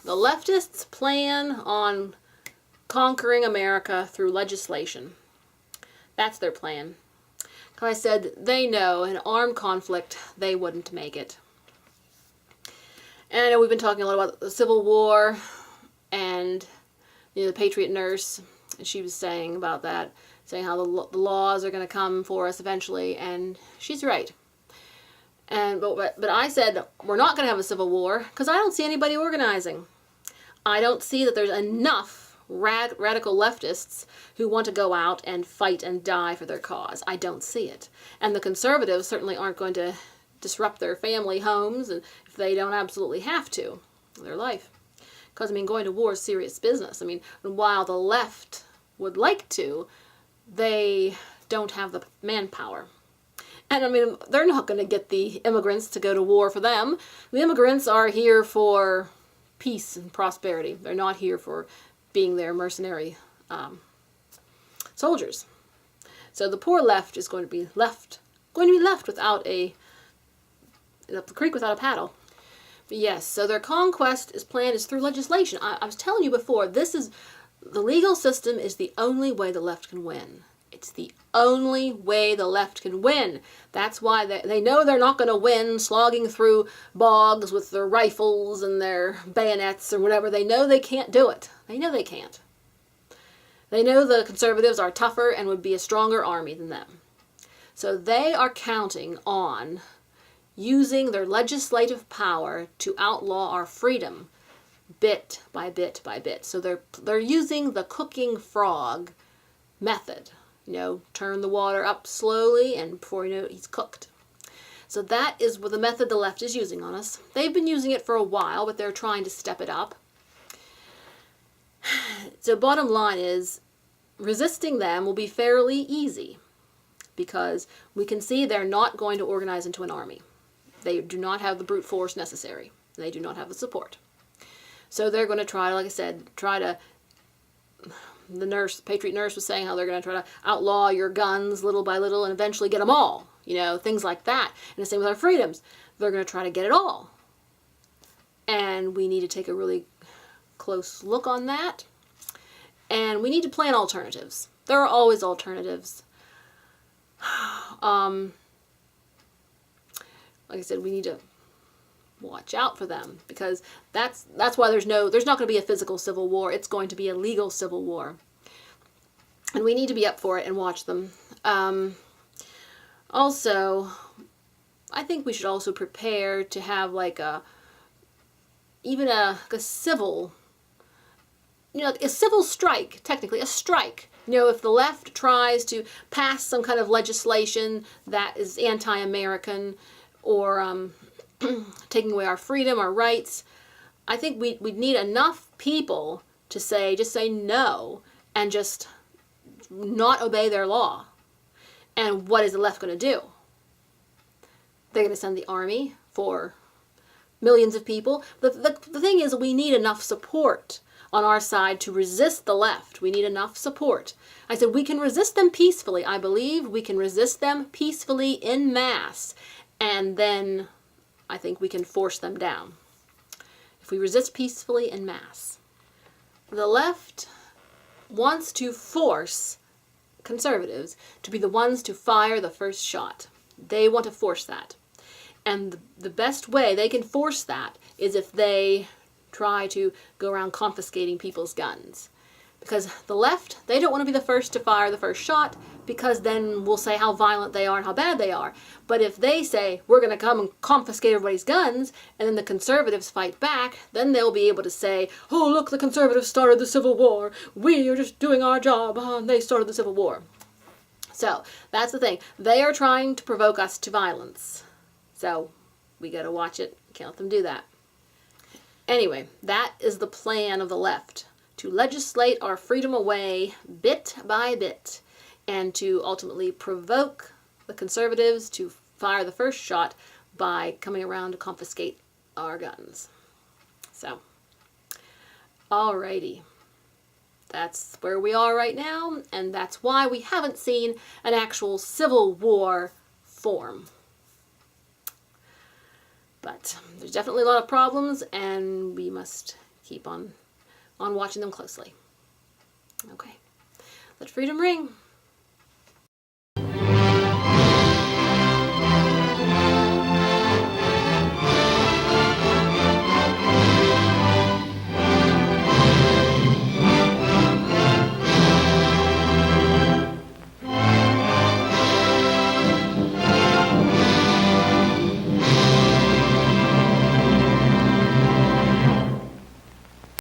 The leftists plan on conquering America through legislation. That's their plan. Like I said, they know in armed conflict they wouldn't make it. And I know we've been talking a lot about the Civil War and the Patriot nurse. She was saying about that, saying how the laws are going to come for us eventually, and she's right. But I said we're not going to have a civil war because I don't see anybody organizing. I don't see that there's enough radical leftists who want to go out and fight and die for their cause. I don't see it. And the conservatives certainly aren't going to disrupt their family homes and if they don't absolutely have to, their life. Because, I mean, going to war is serious business. I mean, while the left would like to, they don't have the manpower. And, I mean, they're not going to get the immigrants to go to war for them. The immigrants are here for peace and prosperity. They're not here for being their mercenary soldiers. So the poor left is going to be left without the creek without a paddle. But yes, so their conquest plan is through legislation. I was telling you before, the legal system is the only way the left can win. It's the only way the left can win. That's why they know they're not going to win slogging through bogs with their rifles and their bayonets or whatever. They know they can't do it. They know they can't. They know the conservatives are tougher and would be a stronger army than them. So they are counting on using their legislative power to outlaw our freedom bit by bit by bit. So they're using the cooking frog method. Turn the water up slowly and before you know it, he's cooked. So that is the method the left is using on us. They've been using it for a while, but they're trying to step it up. So bottom line is, resisting them will be fairly easy because we can see they're not going to organize into an army. They do not have the brute force necessary. They do not have the support. So they're going to try, like I said, the Patriot nurse was saying how they're going to try to outlaw your guns little by little and eventually get them all. Things like that. And the same with our freedoms. They're going to try to get it all. And we need to take a really close look on that. And we need to plan alternatives. There are always alternatives. Like I said, we need to watch out for them because that's why there's not going to be a physical civil war. It's going to be a legal civil war. And we need to be up for it and watch them. Also, I think we should also prepare to have like a civil, a civil strike, technically, a strike. If the left tries to pass some kind of legislation that is anti-American or taking away our freedom, our rights, I think we'd need enough people to just say no and just not obey their law. And what is the left going to do? They're going to send the army for millions of people. The thing is, we need enough support on our side to resist the left. We need enough support. I said we can resist them peacefully. I believe we can resist them peacefully in mass. And then I think we can force them down. If we resist peacefully in mass. The left wants to force conservatives to be the ones to fire the first shot. They want to force that. And the best way they can force that is if they try to go around confiscating people's guns. Because the left, they don't want to be the first to fire the first shot because then we'll say how violent they are and how bad they are. But if they say, we're going to come and confiscate everybody's guns, and then the conservatives fight back, then they'll be able to say, oh, look, the conservatives started the Civil War. We are just doing our job. And they started the Civil War. So that's the thing. They are trying to provoke us to violence. So we got to watch it. Can't let them do that. Anyway, that is the plan of the left. To legislate our freedom away bit by bit and to ultimately provoke the conservatives to fire the first shot by coming around to confiscate our guns. So, alrighty. That's where we are right now, and that's why we haven't seen an actual civil war form. But there's definitely a lot of problems, and we must keep on watching them closely. Okay. Let freedom ring.